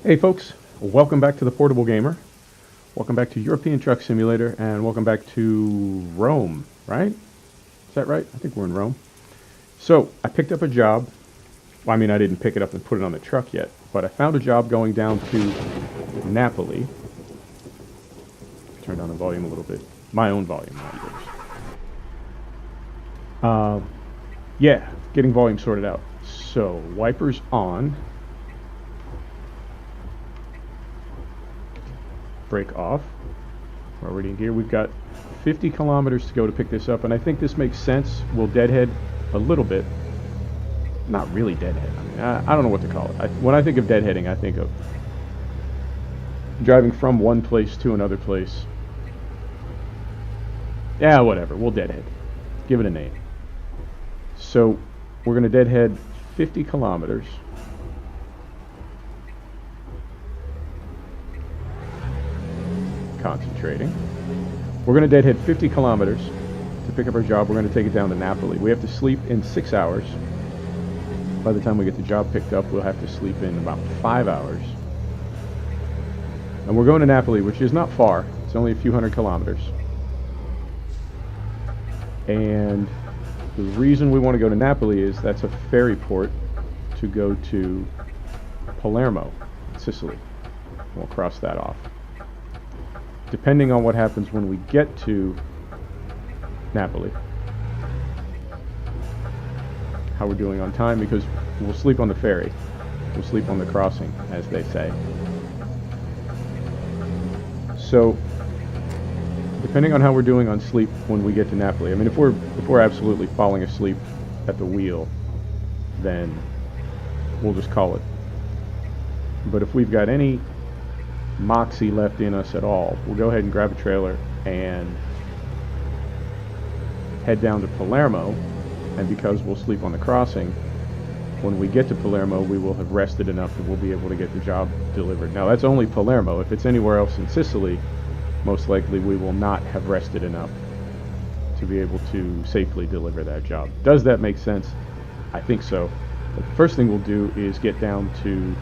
Hey folks, welcome back to the Portable Gamer. Welcome back to European Truck Simulator, and welcome back to Rome, right? Is that right? I think we're in Rome. So, I picked up a job. Well, I mean, I didn't pick it up and put it on the truck yet, but I found a job going down to Napoli. Turn down the volume a little bit. My own volume, not yours. Yeah, getting volume sorted out. So, wipers on. Brake off. We're already in gear. We've got 50 kilometers to go to pick this up, and I think this makes sense. We'll deadhead a little bit. Not really deadhead. I mean, I don't know what to call it. When I think of deadheading, I think of driving from one place to another place. Yeah, whatever. We'll deadhead. Give it a name. So we're going to deadhead 50 kilometers. Concentrating. We're going to deadhead 50 kilometers to pick up our job. We're going to take it down to Napoli. We have to sleep in 6 hours. By the time we get the job picked up, we'll have to sleep in about 5 hours. And we're going to Napoli, which is not far. It's only a few hundred kilometers. And the reason we want to go to Napoli is that's a ferry port to go to Palermo, Sicily. We'll cross that off. Depending on what happens when we get to Napoli, how we're doing on time, because we'll sleep on the ferry. We'll sleep on the crossing, as they say. So, depending on how we're doing on sleep when we get to Napoli, I mean, if we're absolutely falling asleep at the wheel, then we'll just call it. But if we've got any moxie left in us at all, we'll go ahead and grab a trailer and head down to Palermo, and because we'll sleep on the crossing, when we get to Palermo we will have rested enough that we'll be able to get the job delivered. Now that's only Palermo. If it's anywhere else in Sicily, most likely we will not have rested enough to be able to safely deliver that job. Does that make sense? I think so. But the first thing we'll do is get down to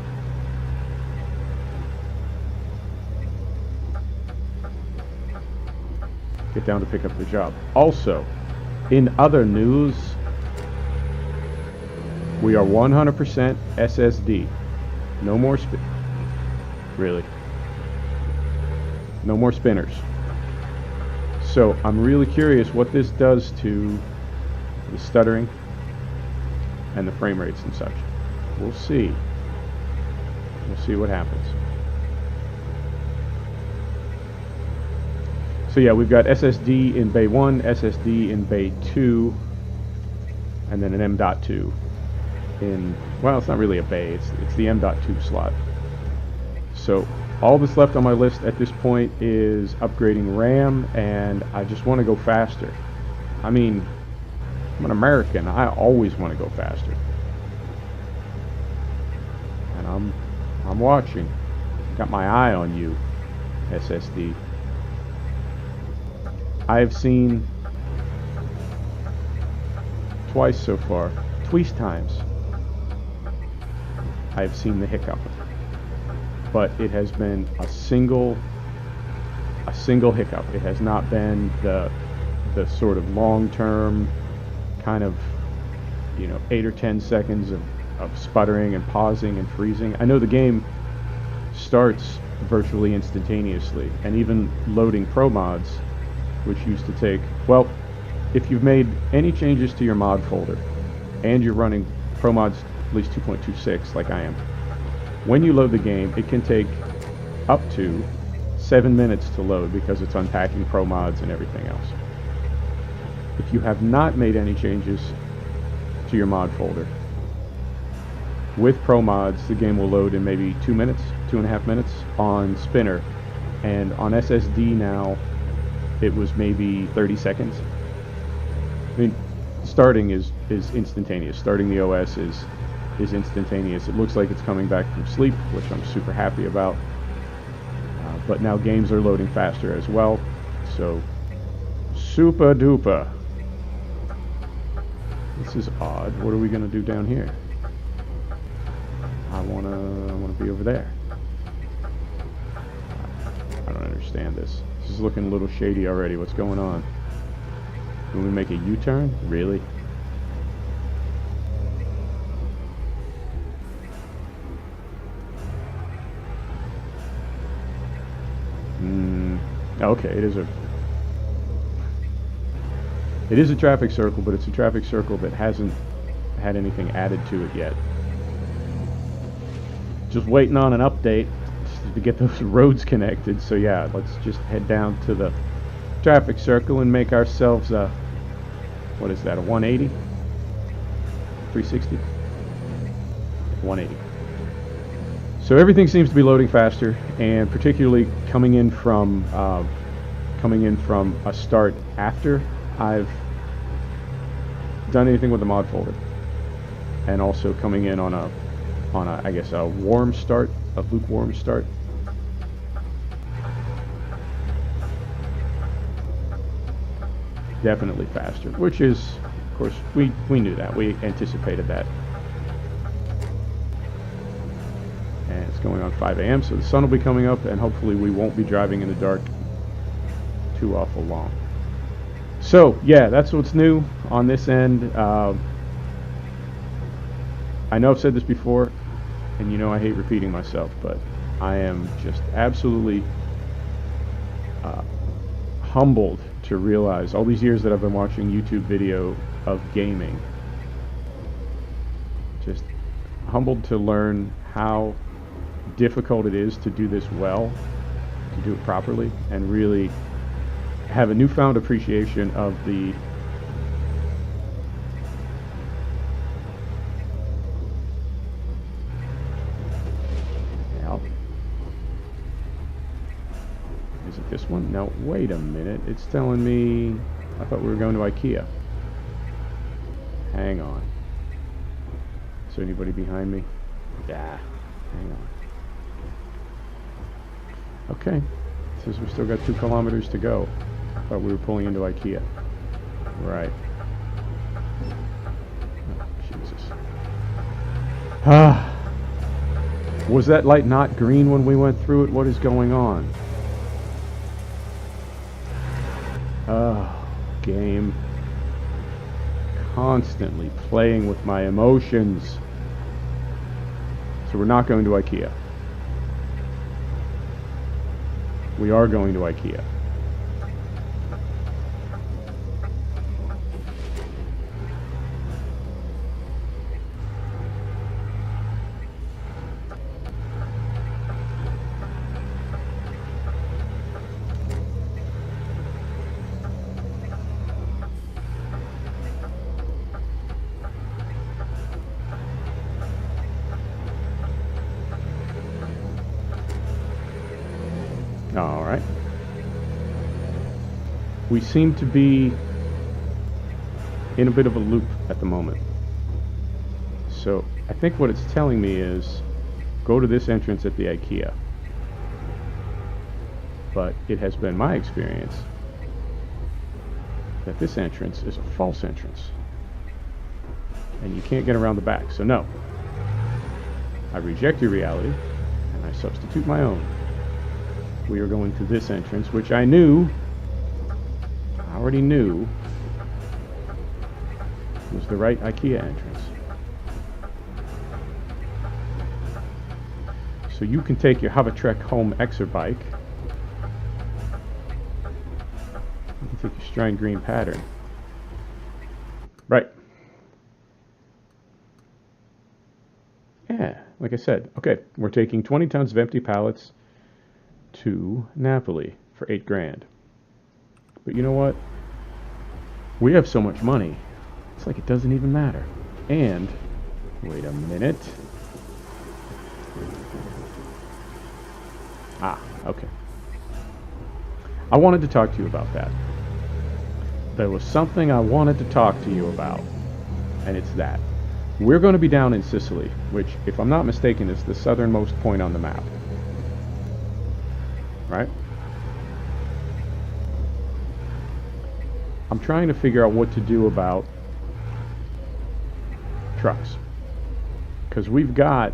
pick up the job. Also, in other news, we are 100% SSD. No more really. No more spinners. So I'm really curious what this does to the stuttering and the frame rates and such. We'll see. We'll see what happens. So yeah, we've got SSD in bay 1, SSD in bay 2, and then an M.2 in, well, it's not really a bay, it's the M.2 slot. So all that's left on my list at this point is upgrading RAM, and I just want to go faster. I mean, I'm an American, I always want to go faster. And I'm watching. Got my eye on you, SSD. I've seen twice so far, twice times, I've seen the hiccup, but it has been a single hiccup. It has not been the sort of long-term kind of, 8 or 10 seconds of sputtering and pausing and freezing. I know the game starts virtually instantaneously, and even loading ProMods, which used to take, well, if you've made any changes to your mod folder and you're running ProMods at least 2.26 like I am, when you load the game it can take up to 7 minutes to load because it's unpacking ProMods and everything else. If you have not made any changes to your mod folder, with ProMods the game will load in maybe 2 minutes, 2.5 minutes on spinner, and on SSD now it was maybe 30 seconds. I mean, starting is instantaneous. Starting the OS is instantaneous. It looks like it's coming back from sleep, which I'm super happy about. But now games are loading faster as well. So, super duper. This is odd. What are we gonna do down here? I wanna be over there. understand this. This is looking a little shady already. What's going on? Can we make a U-turn? Really? Okay, it is a traffic circle, but it's a traffic circle that hasn't had anything added to it yet. Just waiting on an update to get those roads connected. So yeah, let's just head down to the traffic circle and make ourselves a, what is that, a 180? 360? 180. So everything seems to be loading faster, and particularly coming in from a start after I've done anything with the mod folder, and also coming in on a I guess a warm start, a lukewarm start. Definitely faster, which is, of course, we knew that, we anticipated that. And it's going on 5 a.m. so the sun will be coming up, and hopefully we won't be driving in the dark too awful long. So yeah, that's what's new on this end. I know I've said this before, and you know I hate repeating myself, but I am just absolutely humbled to realize all these years that I've been watching YouTube video of gaming, just humbled to learn how difficult it is to do this well, to do it properly, and really have a newfound appreciation of the Is it this one? No, wait a minute. It's telling me, I thought we were going to IKEA. Hang on. Is there anybody behind me? Yeah. Hang on. Okay. It says we still got 2 kilometers to go. I thought we were pulling into IKEA. Right. Oh, Jesus. Ah. Was that light not green when we went through it? What is going on? Oh, game. Constantly playing with my emotions. So we're not going to IKEA. We are going to IKEA. All right. We seem to be in a bit of a loop at the moment. So I think what it's telling me is go to this entrance at the IKEA. But it has been my experience that this entrance is a false entrance. And you can't get around the back. So no. I reject your reality and I substitute my own. We are going to this entrance, which I already knew was the right IKEA entrance. So you can take your Hovertrek Home Xer bike. You can take your Strand Green Pattern. Right. Yeah, like I said. Okay, we're taking 20 tons of empty pallets to Napoli for 8 grand. But you know what? We have so much money, it's like it doesn't even matter. And, wait a minute. Ah, okay. I wanted to talk to you about that. There was something I wanted to talk to you about, and it's that. We're going to be down in Sicily, which, if I'm not mistaken, is the southernmost point on the map. Right? I'm trying to figure out what to do about trucks. Because we've got,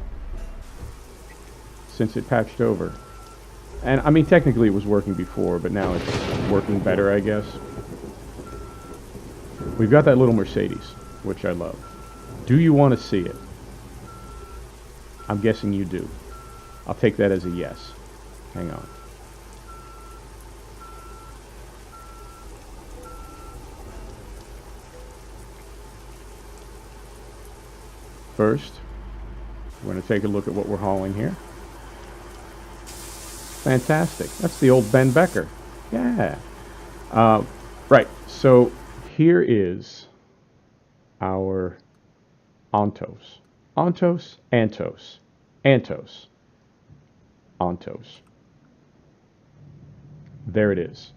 since it patched over, And I mean, technically it was working before, but now it's working better, I guess. We've got that little Mercedes, which I love. Do you want to see it? I'm guessing you do. I'll take that as a yes. Hang on. First, we're going to take a look at what we're hauling here. Fantastic. That's the old Ben Becker. Yeah. Right. So here is our Ontos. Ontos, Antos. Antos. Ontos. There it is.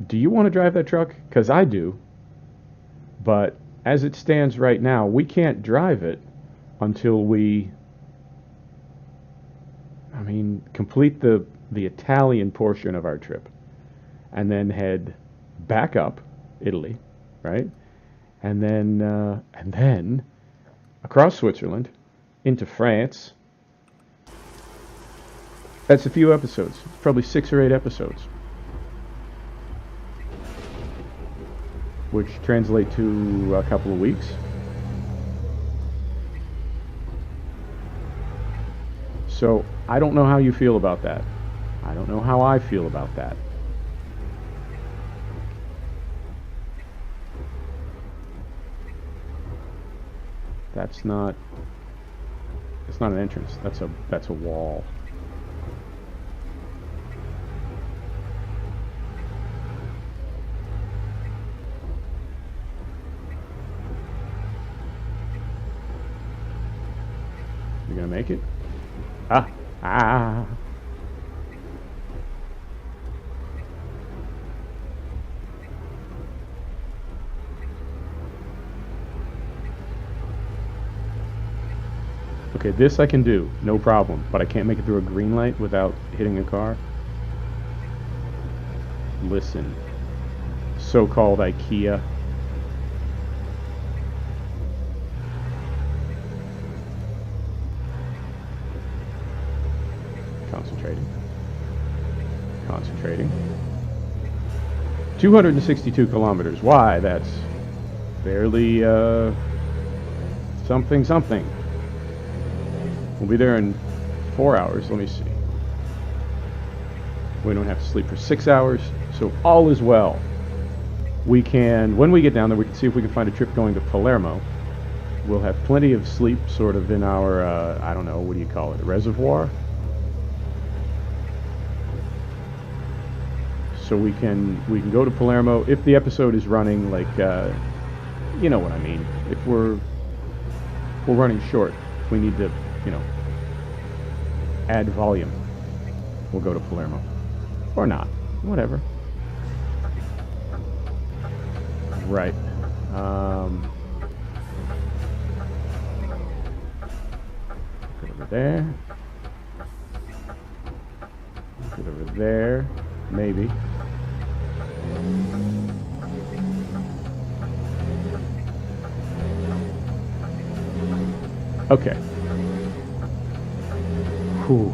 Do you want to drive that truck? Because I do. But as it stands right now, we can't drive it until we, complete the Italian portion of our trip. And then head back up Italy, right? And then across Switzerland into France. That's a few episodes. Probably 6 or 8 episodes. Which translate to a couple of weeks. So, I don't know how you feel about that. I don't know how I feel about that. That's not an entrance. That's a wall. You gonna make it? Ah. Okay, this I can do, no problem, but I can't make it through a green light without hitting a car. Listen, so-called IKEA. Concentrating. 262 kilometers. Why? That's barely something. We'll be there in 4 hours. Let me see. We don't have to sleep for 6 hours, so all is well. We can, when we get down there, we can see if we can find a trip going to Palermo. We'll have plenty of sleep sort of in our, I don't know, what do you call it, a reservoir? So we can go to Palermo if the episode is running like, you know what I mean. If we're running short, we need to, add volume. We'll go to Palermo, or not, whatever. Right. Put it over there. Put it over there. Maybe. Okay. Whew.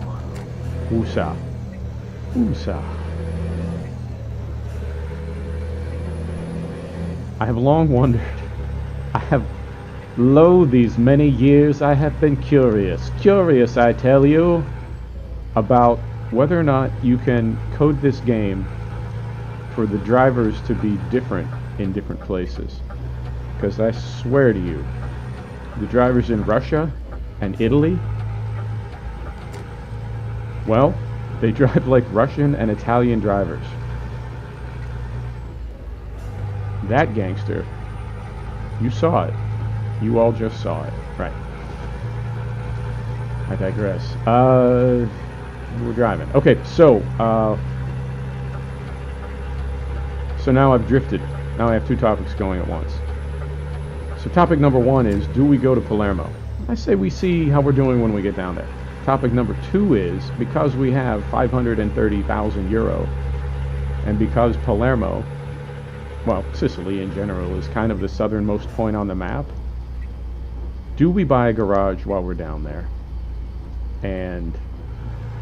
Woosah. Woosah. I have long wondered. Lo, these many years I have been curious, I tell you, about whether or not you can code this game for the drivers to be different in different places. Because I swear to you, the drivers in Russia and Italy, well, they drive like Russian and Italian drivers. That gangster, you saw it. You all just saw it. Right. I digress. We're driving. Okay, so now I've drifted. Now I have 2 topics going at once. So topic number 1 is, do we go to Palermo? I say we see how we're doing when we get down there. Topic number 2 is, because we have 530,000 euro, and because Palermo, well, Sicily in general, is kind of the southernmost point on the map, do we buy a garage while we're down there and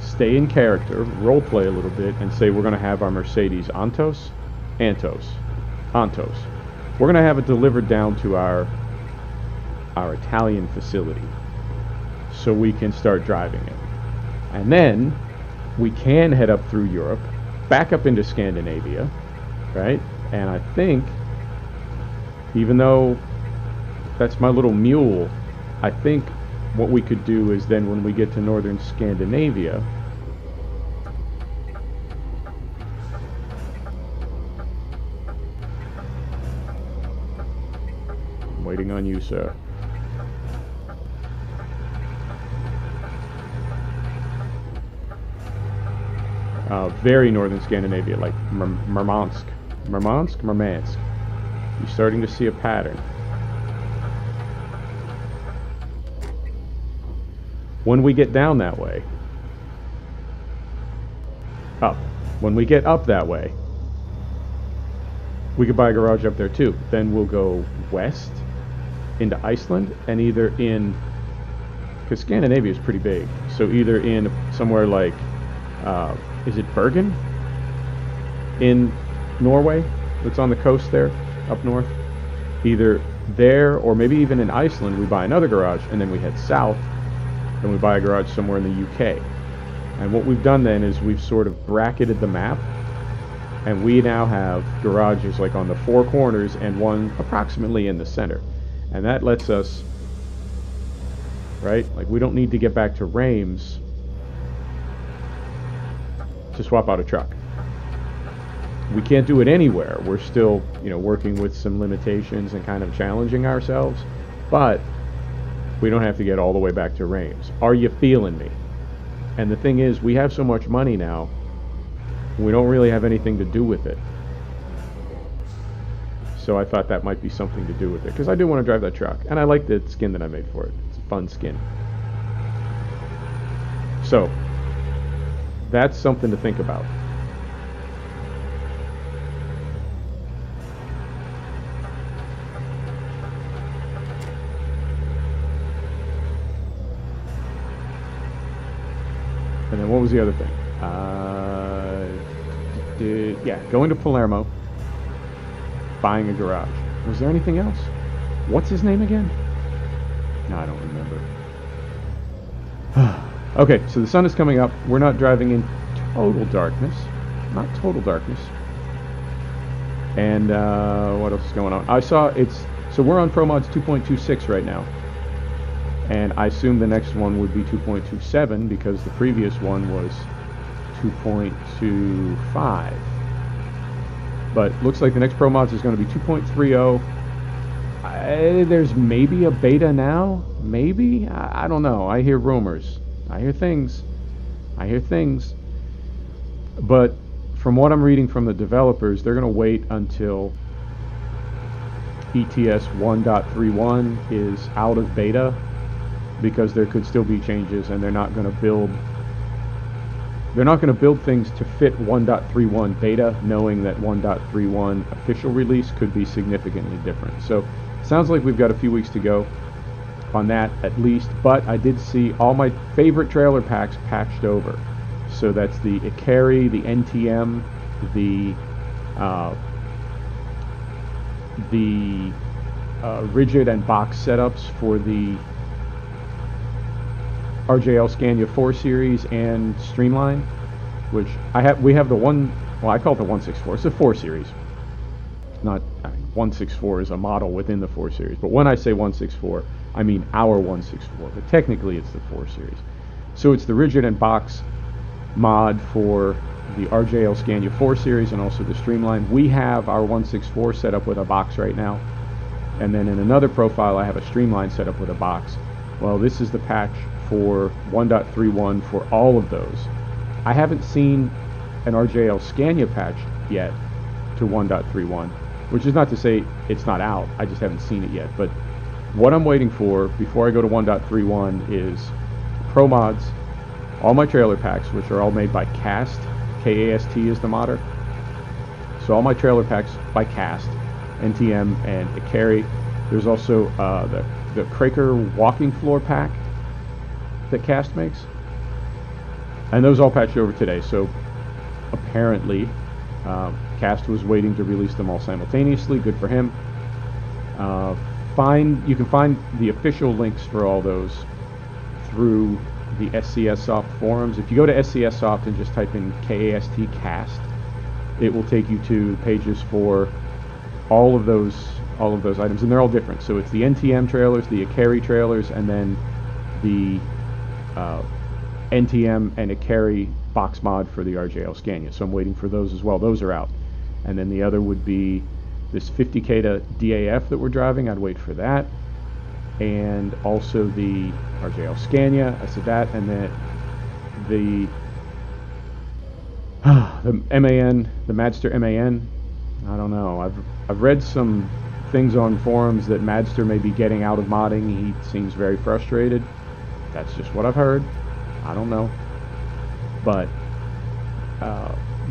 stay in character, role play a little bit, and say we're going to have our Mercedes Antos. We're going to have it delivered down to our Italian facility so we can start driving it. And then we can head up through Europe, back up into Scandinavia, right? And I think, even though that's my little mule, I think what we could do is then when we get to northern Scandinavia, I'm waiting on you, sir. Very northern Scandinavia, like Murmansk. You're starting to see a pattern. When we get down that way, up. When we get up that way, we could buy a garage up there too. Then we'll go west into Iceland and either in, because Scandinavia is pretty big, so either in somewhere like, is it Bergen in Norway that's on the coast there up north? Either there or maybe even in Iceland we buy another garage and then we head south and we buy a garage somewhere in the UK. And what we've done then is we've sort of bracketed the map and we now have garages like on the four corners and one approximately in the center. And that lets us, right, like we don't need to get back to Reims to swap out a truck. We can't do it anywhere. We're still, working with some limitations and kind of challenging ourselves, but we don't have to get all the way back to Reims. Are you feeling me? And the thing is, we have so much money now, we don't really have anything to do with it. So I thought that might be something to do with it, because I do want to drive that truck, and I like the skin that I made for it. It's a fun skin. So that's something to think about. And then what was the other thing? Yeah, going to Palermo, buying a garage. Was there anything else? What's his name again? No, I don't remember. Okay, so the sun is coming up. We're not driving in total darkness. Not total darkness. And what else is going on? I saw so we're on ProMods 2.26 right now. And I assume the next one would be 2.27 because the previous one was 2.25. But looks like the next ProMods is going to be 2.30. There's maybe a beta now. Maybe? I don't know. I hear rumors. I hear things. But from what I'm reading from the developers, they're going to wait until ETS 1.31 is out of beta, because there could still be changes, and they're not going to build things to fit 1.31 beta, knowing that 1.31 official release could be significantly different. So sounds like we've got a few weeks to go on that at least, but I did see all my favorite trailer packs patched over. So that's the Ikari, the NTM, the rigid and box setups for the RJL Scania 4 Series and Streamline, which we have the one, well, I call it the 164. It's a 4 Series. Not 164 is a model within the 4 Series, but when I say 164, I mean our 164, but technically it's the 4 Series. So it's the rigid and box mod for the RJL Scania 4 Series and also the Streamline. We have our 164 set up with a box right now, and then in another profile I have a Streamline set up with a box. Well, this is the patch for 1.31 for all of those. I haven't seen an RJL Scania patch yet to 1.31, which is not to say it's not out, I just haven't seen it yet. But what I'm waiting for before I go to 1.31 is ProMods, all my trailer packs, which are all made by Cast, K-A-S-T is the modder. So all my trailer packs by Cast, NTM and Ikari. There's also the Craker walking floor pack that Cast makes. And those all patched over today. So apparently, Cast was waiting to release them all simultaneously. Good for him. You can find the official links for all those through the SCS Soft forums. If you go to SCS Soft and just type in KAST cast, it will take you to pages for all of those items, and they're all different. So it's the NTM trailers, the Ikari trailers, and then the NTM and Ikari box mod for the RJL Scania. So I'm waiting for those as well. Those are out. And then the other would be this 50K to DAF that we're driving. I'd wait for that. And also the RJL Scania. I said that. And then the MAN, the Madster MAN. I don't know. I've read some things on forums that Madster may be getting out of modding. He seems very frustrated. That's just what I've heard. I don't know. But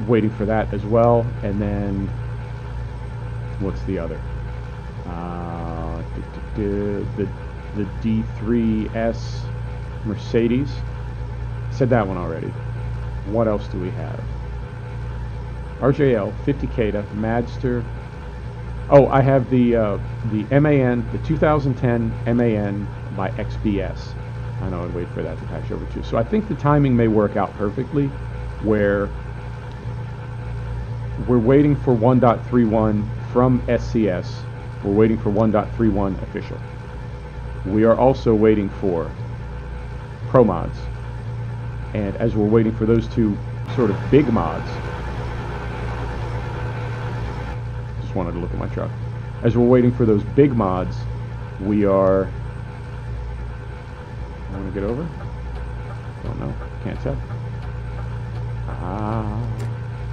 waiting for that as well. And then what's the other? The D3S Mercedes. Said that one already. What else do we have? RJL 50K to Madster. Oh, I have the MAN, the 2010 MAN by XBS. I know I'd wait for that to patch over too. So I think the timing may work out perfectly, where we're waiting for 1.31 from SCS. We're waiting for 1.31 official. We are also waiting for ProMods. And as we're waiting for those two sort of big mods, just wanted to look at my truck. As we're waiting for those big mods, we are... I want to get over? Don't know. Can't tell.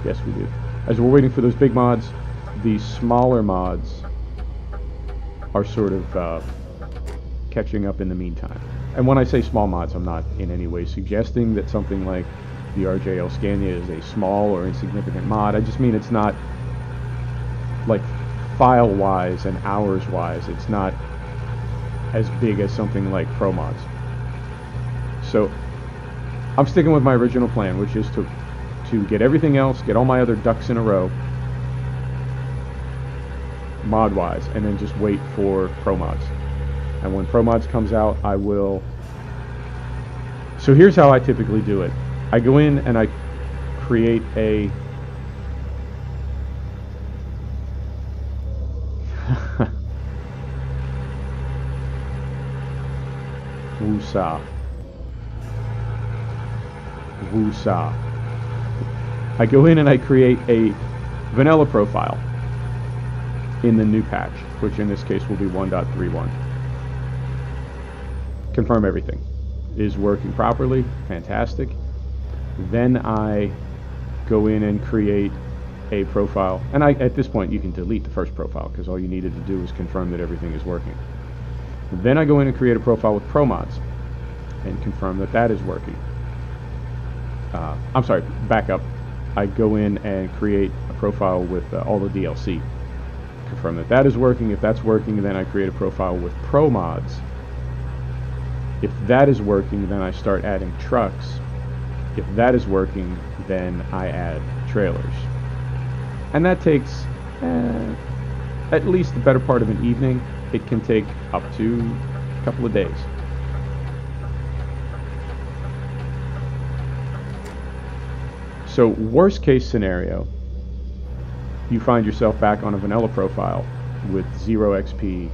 Yes, we do. As we're waiting for those big mods, the smaller mods are sort of catching up in the meantime. And when I say small mods, I'm not in any way suggesting that something like the RJL Scania is a small or insignificant mod. I just mean it's not, like, file-wise and hours-wise, it's not as big as something like ProMods. So I'm sticking with my original plan, which is to get everything else, get all my other ducks in a row, mod-wise, and then just wait for ProMods. And when ProMods comes out, I will... So here's how I typically do it. I go in and I create a... Woosah. Woosah. I go in and I create a vanilla profile in the new patch, which in this case will be 1.31. Confirm everything is working properly. Fantastic. Then I go in and create a profile, and at this point you can delete the first profile because all you needed to do was confirm that everything is working. Then I go in and create a profile with ProMods and confirm that that is working. I'm sorry, back up. I go in and create a profile with all the DLC. Confirm that that is working. If that's working, then I create a profile with ProMods. If that is working, then I start adding trucks. If that is working, then I add trailers. And that takes at least the better part of an evening. It can take up to a couple of days. So worst case scenario, you find yourself back on a vanilla profile with 0 XP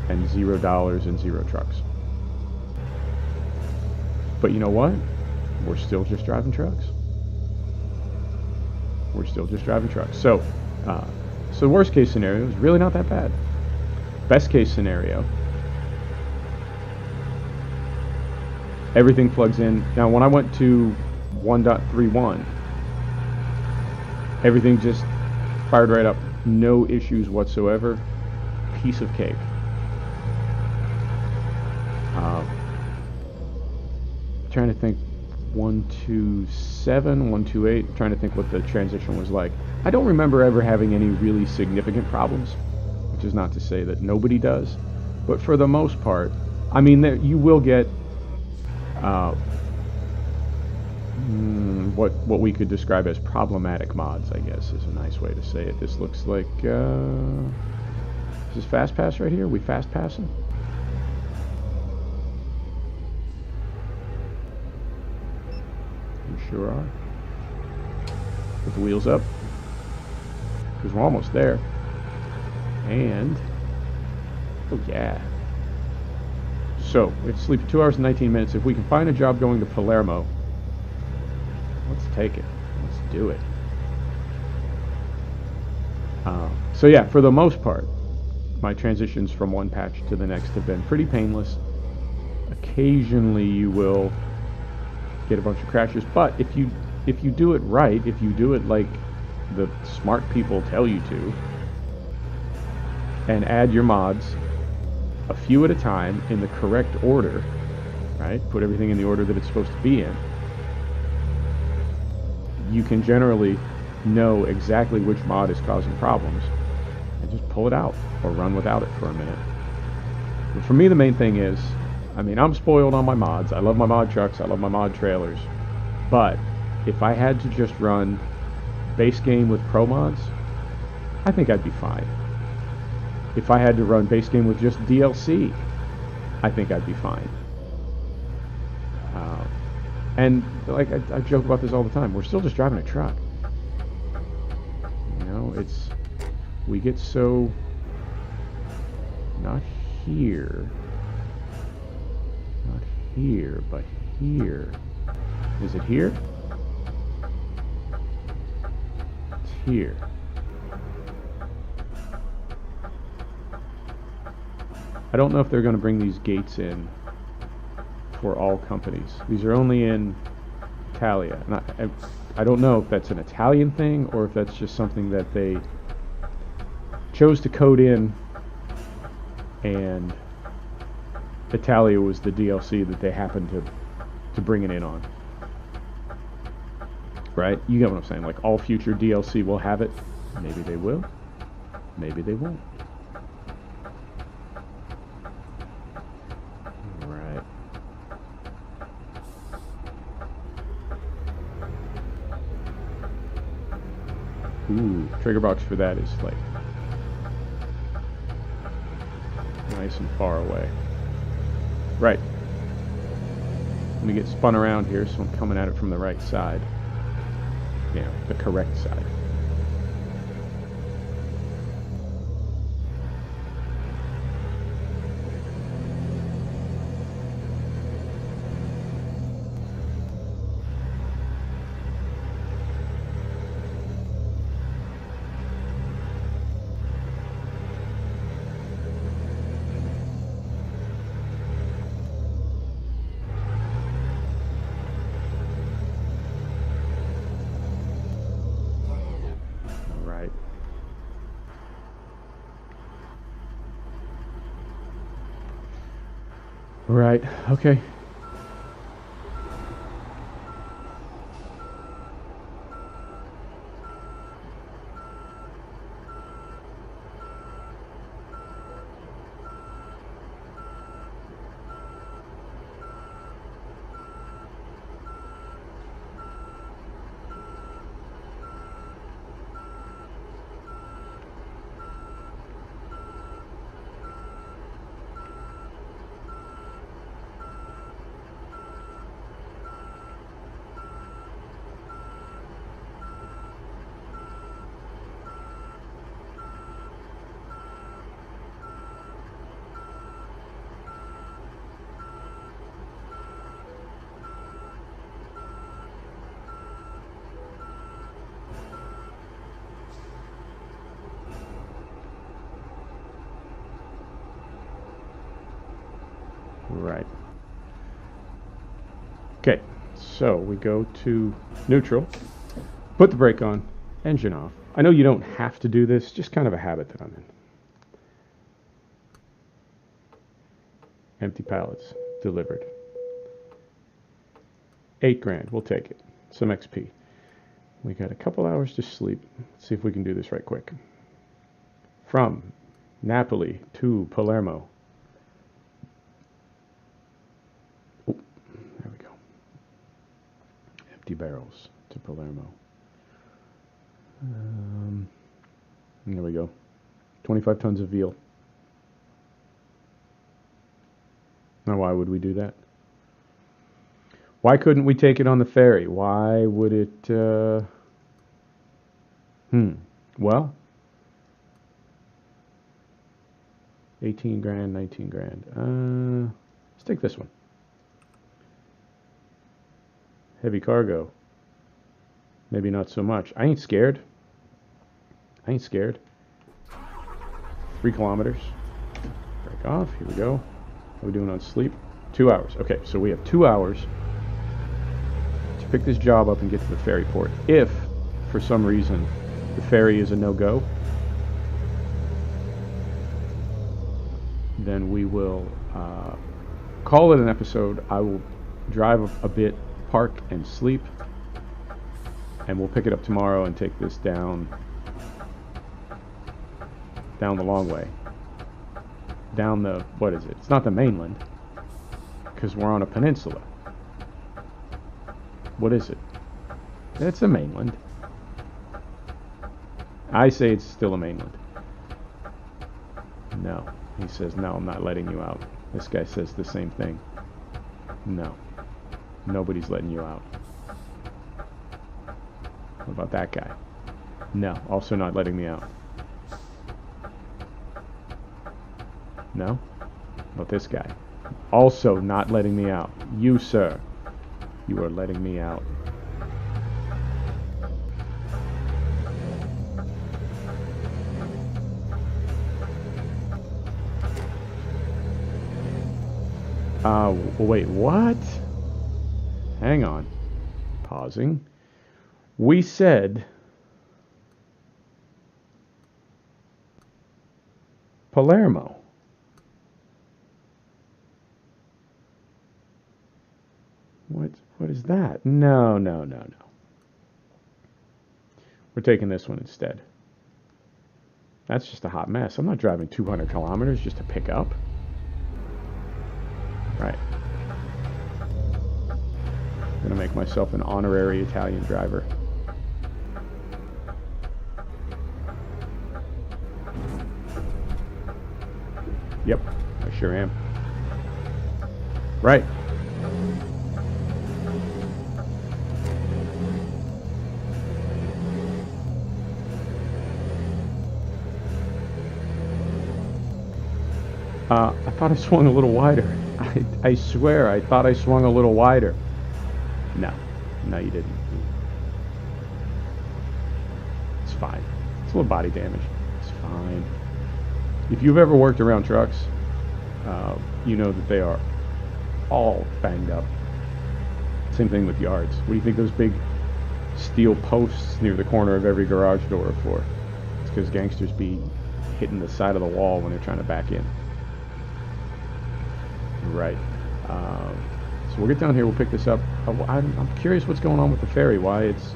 and $0 and 0 trucks. But you know what? We're still just driving trucks. We're still just driving trucks. So the worst case scenario is really not that bad. Best case scenario, everything plugs in. Now when I went to 1.31, everything just fired right up. No issues whatsoever. Piece of cake. Trying to think, 1.27, 1.28, trying to think what the transition was like. I don't remember ever having any really significant problems, which is not to say that nobody does, but for the most part, I mean, you will get what we could describe as problematic mods, I guess, is a nice way to say it. This looks like is this fast pass right here? We fast passing? We sure are. Put the wheels up, because we're almost there. And oh yeah. So it's sleeping 2 hours and 19 minutes. If we can find a job going to Palermo, let's take it. Let's do it. So yeah, for the most part, my transitions from one patch to the next have been pretty painless. Occasionally you will get a bunch of crashes, but if you do it right, if you do it like the smart people tell you to, and add your mods a few at a time in the correct order, right? Put everything in the order that it's supposed to be in. You can generally know exactly which mod is causing problems and just pull it out or run without it for a minute. But for me, the main thing is, I mean, I'm spoiled on my mods. I love my mod trucks. I love my mod trailers. But if I had to just run base game with ProMods, I think I'd be fine. If I had to run base game with just DLC, I think I'd be fine. And like I joke about this all the time, we're still just driving a truck. You know, we get so not here, but here. Is it here? It's here. I don't know if they're going to bring these gates in for all companies. These are only in Italia. And I don't know if that's an Italian thing or if that's just something that they chose to code in and Italia was the DLC that they happened to bring it in on. Right? You get what I'm saying? Like all future DLC will have it. Maybe they will. Maybe they won't. Right. Ooh, trigger box for that is like nice and far away. Right. Let me get spun around here so I'm coming at it from the right side. Yeah, the correct side. Right, okay. Right. Okay, so we go to neutral, put the brake on, engine off. I know you don't have to do this, just kind of a habit that I'm in. Empty pallets, delivered. 8 grand, we'll take it. Some XP. We got a couple hours to sleep. Let's see if we can do this right quick. From Napoli to Palermo. Oh, there we go. 50 barrels to Palermo. There we go. 25 tons of veal. Now, why would we do that? Why couldn't we take it on the ferry? Why would it... Well, 18 grand, 19 grand. Let's take this one. Heavy cargo. Maybe not so much. I ain't scared. 3 kilometers. Break off. Here we go. How are we doing on sleep? 2 hours. Okay, so we have 2 hours to pick this job up and get to the ferry port. If, for some reason, the ferry is a no-go, then we will call it an episode. I will drive a bit, park, and sleep, and we'll pick it up tomorrow and take this down the long way. Down the, what is it? It's not the mainland, because we're on a peninsula. What is it? It's the mainland. I say it's still a mainland. No. He says, no, I'm not letting you out. This guy says the same thing. No. Nobody's letting you out. What about that guy? No. Also not letting me out. No? About this guy? Also not letting me out. You, sir. You are letting me out. Wait, what? Hang on. Pausing. We said Palermo. What is that? No. We're taking this one instead. That's just a hot mess. I'm not driving 200 kilometers just to pick up. Right. I'm gonna make myself an honorary Italian driver. Yep, I sure am. Right. I thought I swung a little wider. I swear, I thought I swung a little wider. No, you didn't. It's fine. It's a little body damage. It's fine. If you've ever worked around trucks, you know that they are all banged up. Same thing with yards. What do you think those big steel posts near the corner of every garage door are for? It's because gangsters be hitting the side of the wall when they're trying to back in. Right. So we'll get down here, we'll pick this up. I'm curious what's going on with the ferry, why it's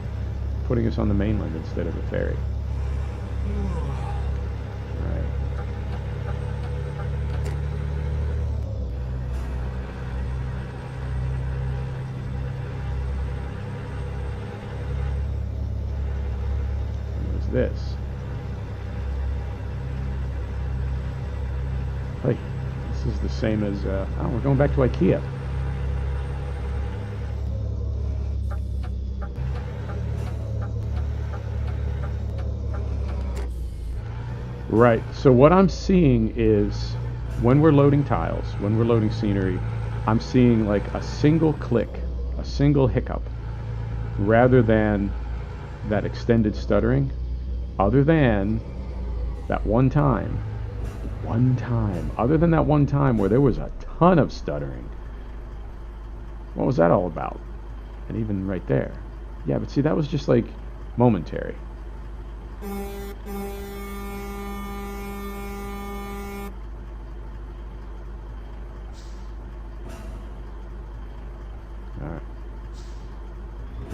putting us on the mainland instead of the ferry. Right. What is this? Hey. This is the same as, oh, we're going back to IKEA. Right, so what I'm seeing is, when we're loading tiles, when we're loading scenery, I'm seeing like a single click, a single hiccup, rather than that extended stuttering, other than that one time, other than that one time where there was a ton of stuttering. What was that all about? And even right there. Yeah, but see, that was just like momentary. Alright.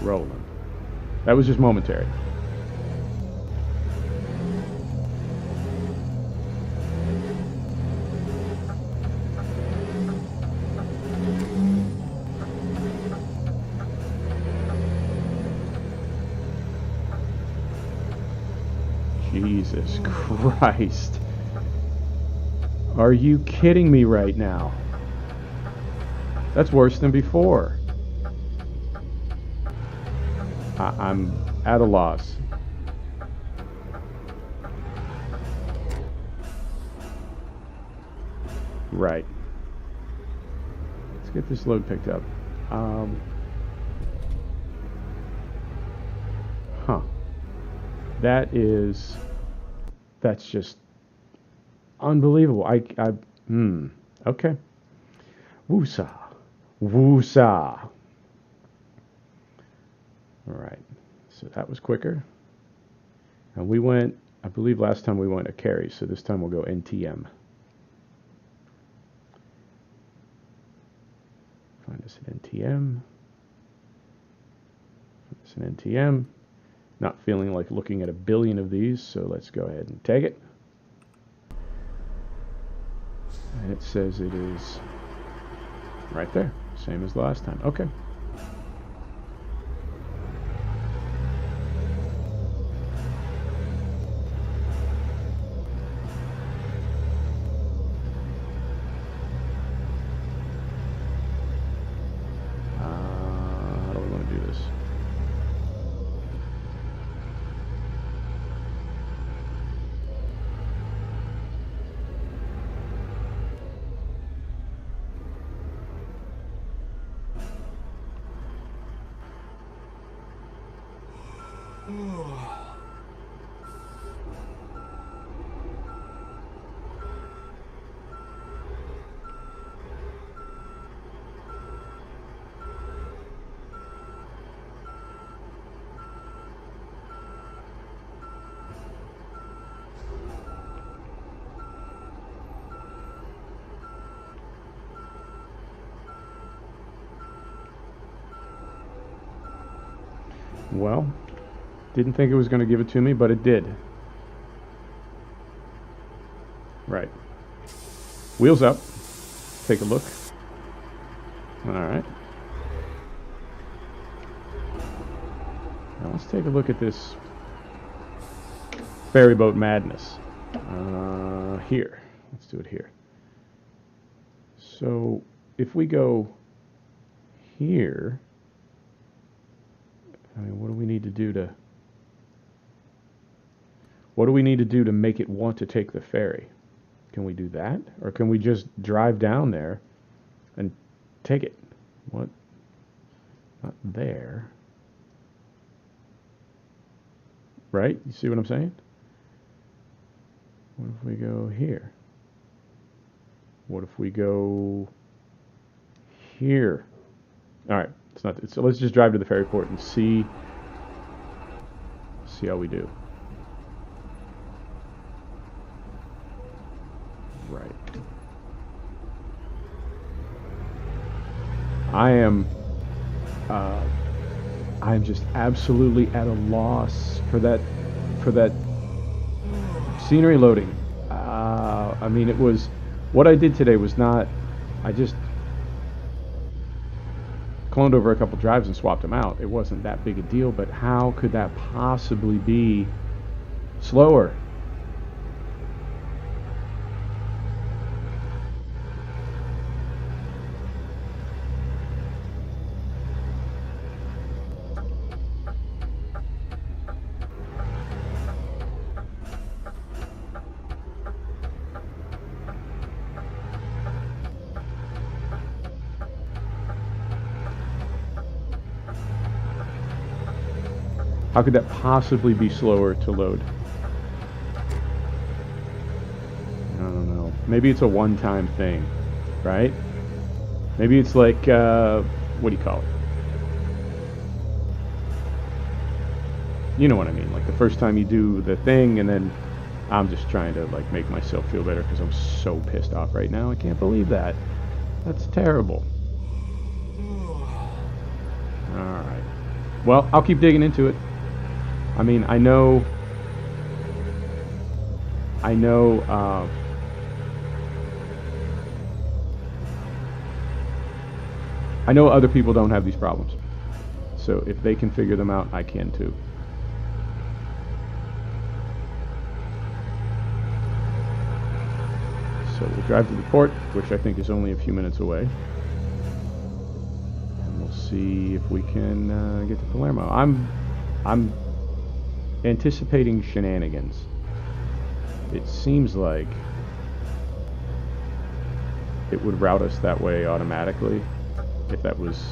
Rolling. That was just momentary. Jesus Christ. Are you kidding me right now? That's worse than before. I'm at a loss. Right. Let's get this load picked up. Huh. That's just unbelievable. Okay. Woosa. Woosa. Alright. So that was quicker. And we went, I believe last time we went a carry, so this time we'll go NTM. Find us an NTM. Find us an NTM. Not feeling like looking at a billion of these, so let's go ahead and take it. And it says it is right there, same as the last time. Okay. How do we want to do this? Well, didn't think it was going to give it to me, but it did. Right. Wheels up. Take a look. Alright. Now let's take a look at this ferry boat madness. Here. Let's do it here. So, if we go here, I mean, what do we need to do to make it want to take the ferry? Can we do that? Or can we just drive down there and take it? What? Not there. Right? You see what I'm saying? What if we go here? What if we go here? Alright. So let's just drive to the ferry port and see how we do. Right. I'm just absolutely at a loss for that scenery loading. I mean, it was what I did today was not. I just cloned over a couple drives and swapped them out. It wasn't that big a deal, but how could that possibly be slower? How could that possibly be slower to load? I don't know. Maybe it's a one-time thing, right? Maybe it's like, what do you call it? You know what I mean, like the first time you do the thing and then I'm just trying to like make myself feel better because I'm so pissed off right now. I can't believe that. That's terrible. Alright. Well, I'll keep digging into it. I mean, I know other people don't have these problems. So if they can figure them out, I can too. So we'll drive to the port, which I think is only a few minutes away. And we'll see if we can get to Palermo. I'm anticipating shenanigans. It seems like it would route us that way automatically if that was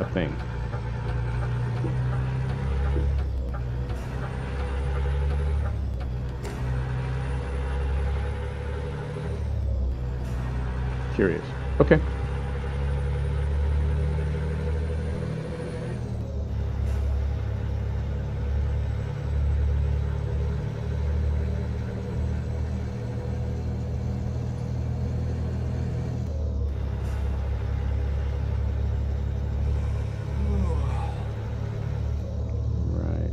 a thing. Curious. Okay. Right.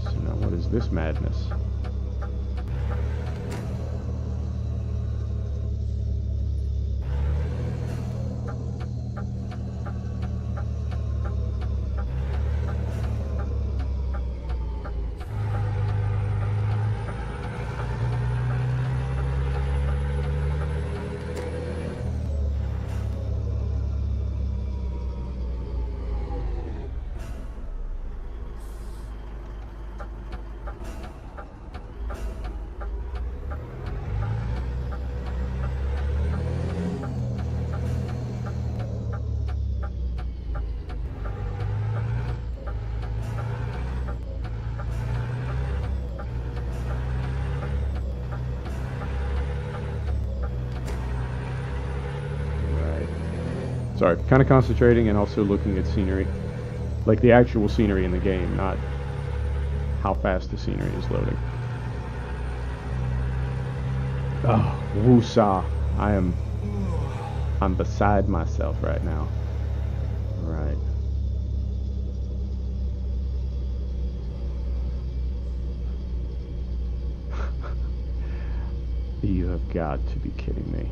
So now what is this madness? Sorry, kind of concentrating and also looking at scenery. Like the actual scenery in the game, not how fast the scenery is loading. Oh, woosah. I'm beside myself right now. Right. You have got to be kidding me.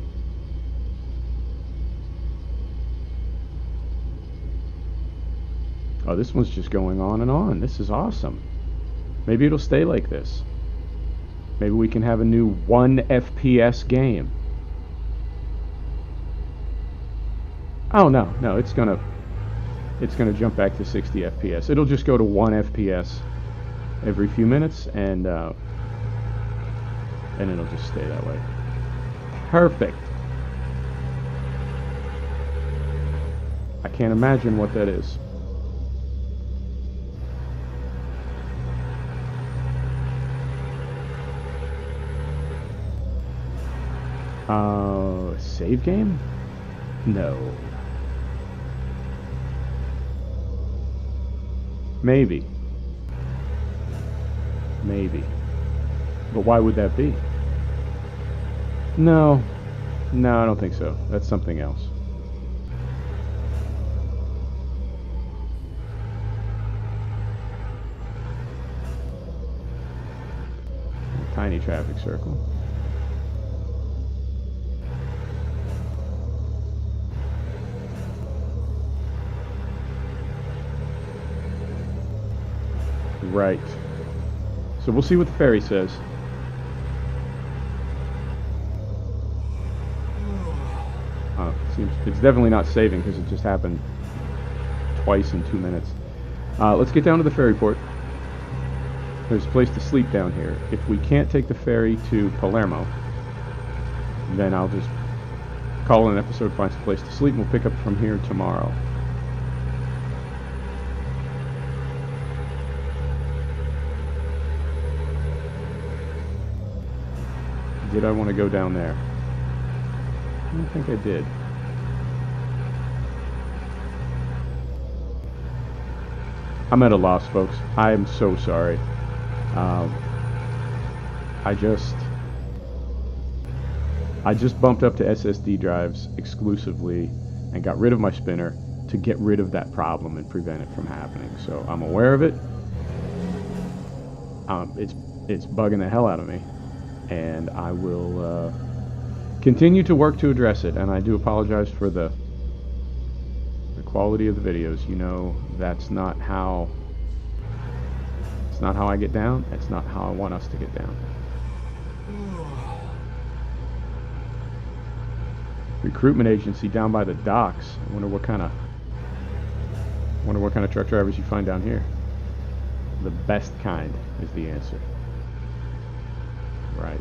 Oh, this one's just going on and on. This is awesome. Maybe it'll stay like this. Maybe we can have a new 1 FPS game. Oh no, it's gonna jump back to 60 FPS. It'll just go to 1 FPS every few minutes, and it'll just stay that way. Perfect. I can't imagine what that is. Save game? No. Maybe. But why would that be? No, I don't think so. That's something else. Tiny traffic circle. Right. So we'll see what the ferry says. It's definitely not saving because it just happened twice in 2 minutes. Let's get down to the ferry port. There's a place to sleep down here. If we can't take the ferry to Palermo, then I'll just call an episode, find some place to sleep, and we'll pick up from here tomorrow. Did I want to go down there? I don't think I did. I'm at a loss, folks. I am so sorry. I just bumped up to SSD drives exclusively and got rid of my spinner to get rid of that problem and prevent it from happening. So I'm aware of it. It's bugging the hell out of me, and I will continue to work to address it. And I do apologize for the quality of the videos. You know, that's not how I get down. That's not how I want us to get down. recruitment agency down by the docks. I wonder what kind of truck drivers you find down here. The best kind is the answer. Right.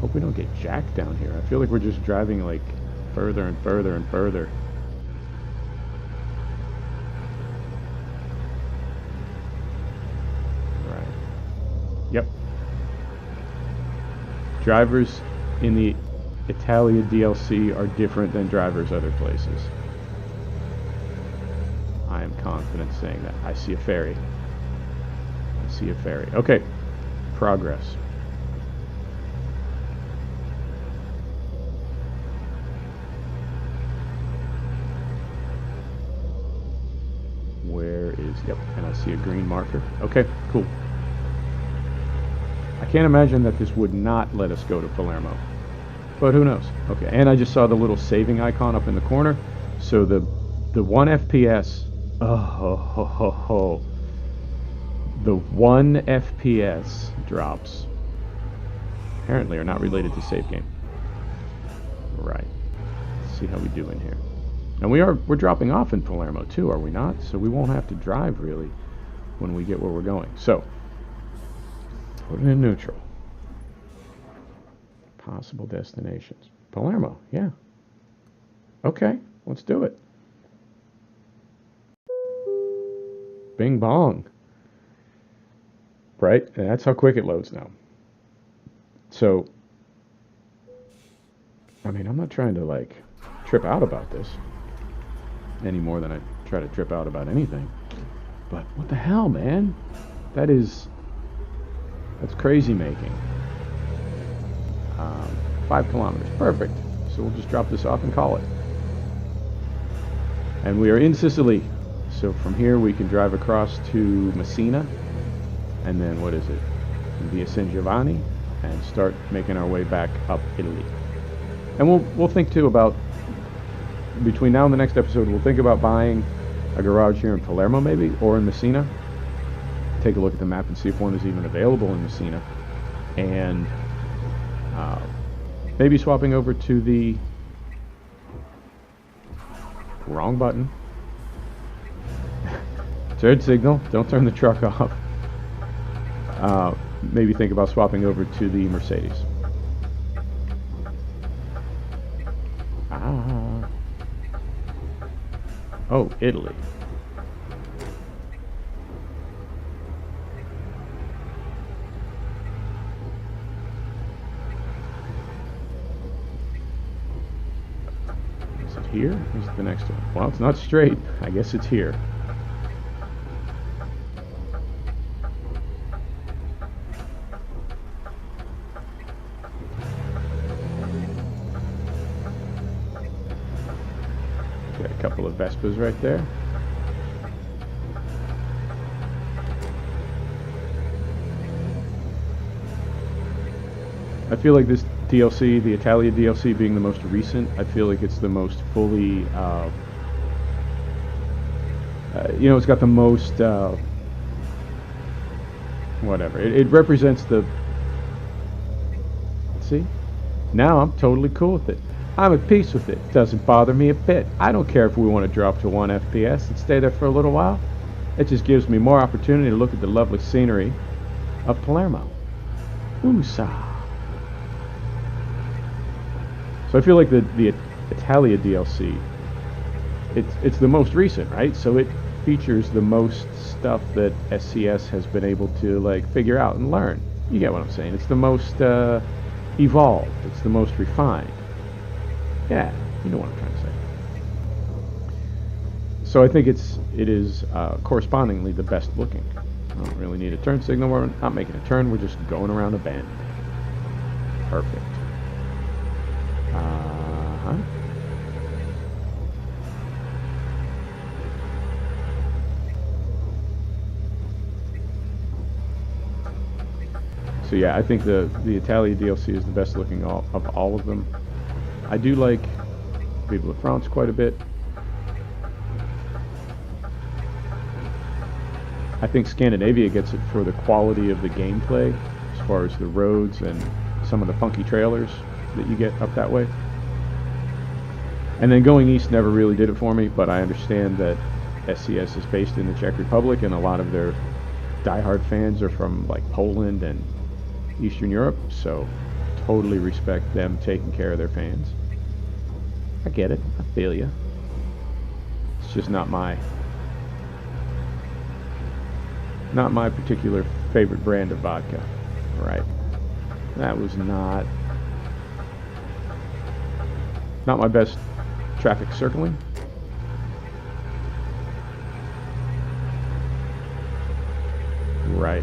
Hope we don't get jacked down here. I feel like we're just driving like further and further and further. Right. Yep. Drivers in the Italia DLC are different than drivers other places. I am confident saying that. I see a ferry. I see a ferry. Okay. Progress. Where is... Yep, and I see a green marker. Okay, cool. I can't imagine that this would not let us go to Palermo. But who knows? Okay, and I just saw the little saving icon up in the corner. So the 1 FPS... The 1 FPS drops apparently are not related to save game. Right. Let's see how we do in here. And we're dropping off in Palermo too, are we not? So we won't have to drive really when we get where we're going. So put it in neutral. Possible destinations. Palermo, yeah. Okay, let's do it. Bing bong. Right? And that's how quick it loads now. So, I mean, I'm not trying to like trip out about this any more than I try to trip out about anything. But what the hell, man? That's crazy making. 5 kilometers. Perfect. So we'll just drop this off and call it. And we are in Sicily. So from here we can drive across to Messina. And then what is it? Via San Giovanni. And start making our way back up Italy. And we'll think too about, between now and the next episode, we'll think about buying a garage here in Palermo maybe, or in Messina. Take a look at the map and see if one is even available in Messina. And maybe swapping over to the wrong button. Third signal, don't turn the truck off. Maybe think about swapping over to the Mercedes. Oh, Italy. Is it here? Or is it the next one? Well, it's not straight. I guess it's here. Got a couple of Vespas right there. I feel like this DLC, the Italia DLC being the most recent, I feel like it's the most fully, it's got the most, whatever. It represents the, see? Now I'm totally cool with it. I'm at peace with it. It doesn't bother me a bit. I don't care if we want to drop to 1 FPS and stay there for a little while. It just gives me more opportunity to look at the lovely scenery of Palermo. Ooh-sa. So I feel like the Italia DLC, it's the most recent, right? So it features the most stuff that SCS has been able to like figure out and learn. You get what I'm saying? It's the most evolved. It's the most refined. Yeah, you know what I'm trying to say. So I think it is correspondingly the best looking. I don't really need a turn signal. We're not making a turn. We're just going around a bend. Perfect. So yeah, I think the Italia DLC is the best looking of all of them. I do like Vive la France quite a bit. I think Scandinavia gets it for the quality of the gameplay, as far as the roads and some of the funky trailers that you get up that way. And then going east never really did it for me, but I understand that SCS is based in the Czech Republic, and a lot of their diehard fans are from like Poland and Eastern Europe, so totally respect them taking care of their fans. I get it. I feel you. It's just not my particular favorite brand of vodka. Right. That was not my best traffic circling. Right.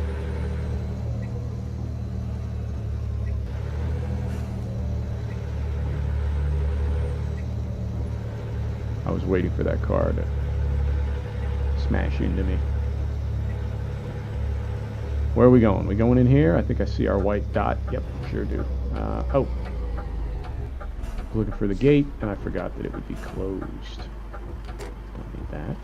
I was waiting for that car to smash into me. Where are we going? We going in here? I think I see our white dot. Yep, sure do. Oh. Looking for the gate, and I forgot that it would be closed. Don't need that.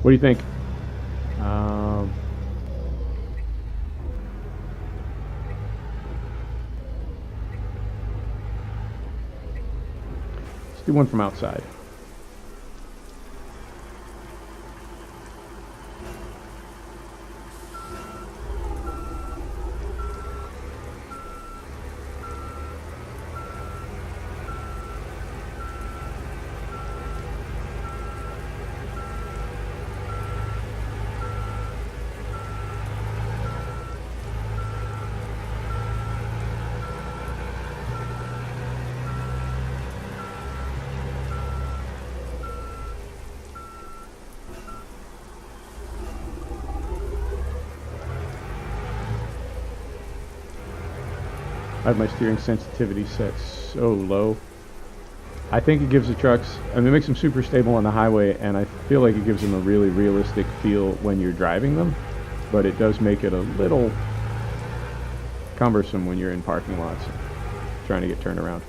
What do you think? Let's do one from outside. I have my steering sensitivity set so low. I think it gives the trucks, I mean, it makes them super stable on the highway, and I feel like it gives them a really realistic feel when you're driving them, but it does make it a little cumbersome when you're in parking lots trying to get turned around.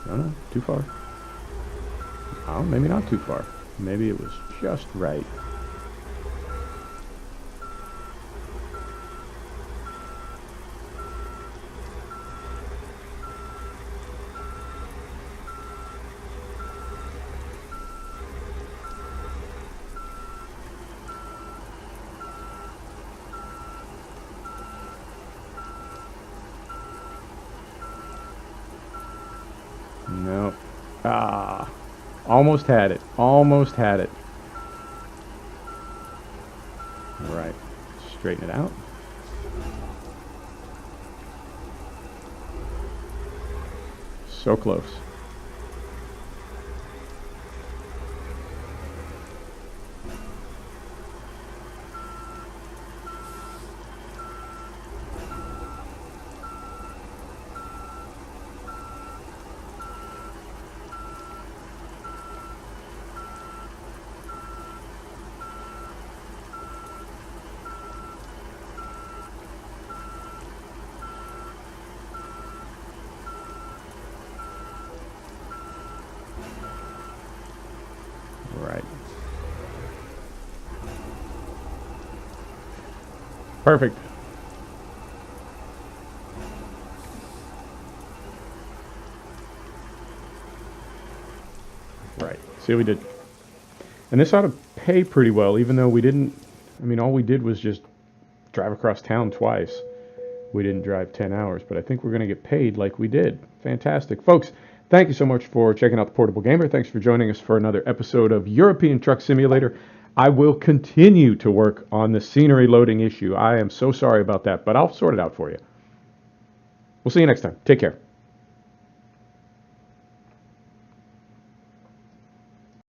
No, too far. Oh, maybe not too far. Maybe it was just right. No. Ah. Almost had it. Almost had it. All right. Straighten it out. So close. Right. Perfect. Right. See what we did. And this ought to pay pretty well, even though we didn't, I mean, all we did was just drive across town twice. We didn't drive 10 hours, but I think we're going to get paid like we did. Fantastic. Folks, thank you so much for checking out The Portable Gamer. Thanks for joining us for another episode of European Truck Simulator. I will continue to work on the scenery loading issue. I am so sorry about that, but I'll sort it out for you. We'll see you next time. Take care.